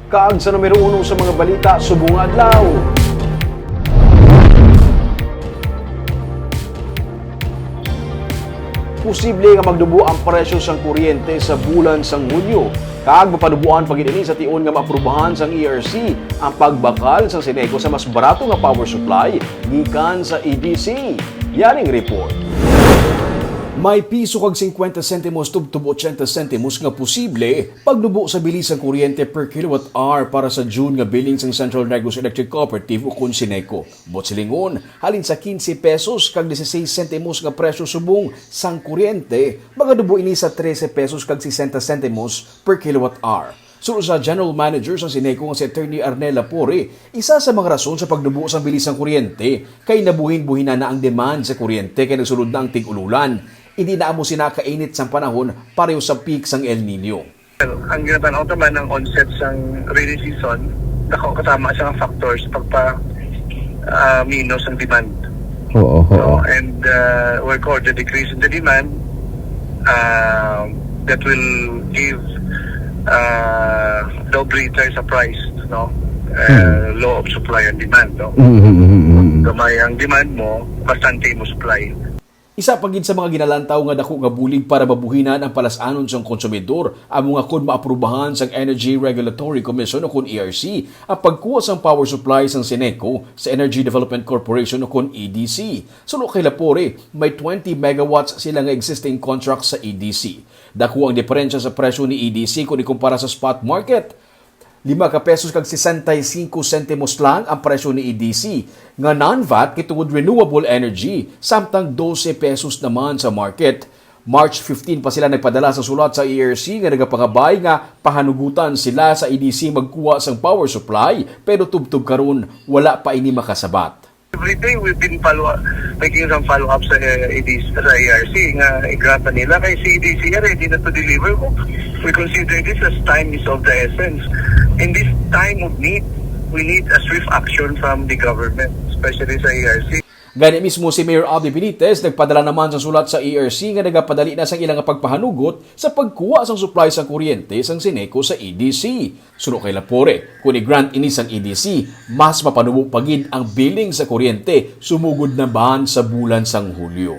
Kaag sa numero 1 sa mga balita subong adlaw. Posible nga magdubo ang presyo sang kuryente sa bulan sang Hunyo. Kaag mapanubuan pagid ini sa tion nga maaprubahan sang ERC ang pagbakal sang Seneco sa mas barato nga power supply gikan sa EDC. Yaning report. May piso kag 50 sentimos tubtub 80 sentimos nga posible pagdubo sa bilis sang kuryente per kilowatt hour para sa June nga billing sang Central Negros Electric Cooperative o kun Seneco. Botsilingon, halin sa 15 pesos kag 16 sentimos nga presyo subong sang kuryente, magadubo ini sa 13 pesos kag 60 sentimos per kilowatt hour. Sunod sa General Manager sa Seneco nga si Attorney Arnela Pore, isa sa mga rason sa pagdubo sa bilis ng kuryente kay nabuhin-buhina na ang demand sa kuryente kay nagsulod na ang tig-ululan. Hindi na mo sinakainit sa panahon pareho sa peak sang El Nino. Ang ginatanaw naman ng onset sang rainy season, kasama siyang factors minus ang demand. So, and we're called the decrease in the demand that will give double sa price, no? Law of supply and demand, no? Gamay ang demand mo, bastante mo supply. Isa pagid sa mga ginalantaw nga dako nga bulig para mabuhinan ang palasanon sang konsumidor amo nga kun maaprubahan sang Energy Regulatory Commission o kun ERC ang pagkuha sang power supply sang Seneco sa Energy Development Corporation o kun EDC. Suno kay Lapore, may 20 megawatts sila nga existing contract sa EDC. Dako ang diferensya sa presyo ni EDC kung ikumpara sa spot market. 5 ka pesos kag 65 sentimos lang ang presyo ni EDC nga non-VAT kitungod renewable energy samtang 12 pesos naman sa market. March 15 pa sila nagpadala sa sulat sa ERC nga nagapangabay nga pahanugutan sila sa EDC magkuha sang power supply pero tubtub karon wala pa ini makasabat. Every day we've been making some follow-up sa EDC, sa ERC nga igrata nila kay si EDC ready na to deliver. We consider this as time is of the essence. In this time of need, we need a swift action from the government, especially sa ERC. Gani mismo si Mayor Abdi Benitez nagpadala naman sa sulat sa ERC nga nagapadali na sang ilang pagpahanugot sa pagkuha sang supply sa kuryente sang Seneco sa EDC. Suno kay Lapore, kung i-grant ini sang EDC, mas mapanubo pagid ang billing sa kuryente sumugod na bahan sa bulan sang Hulyo.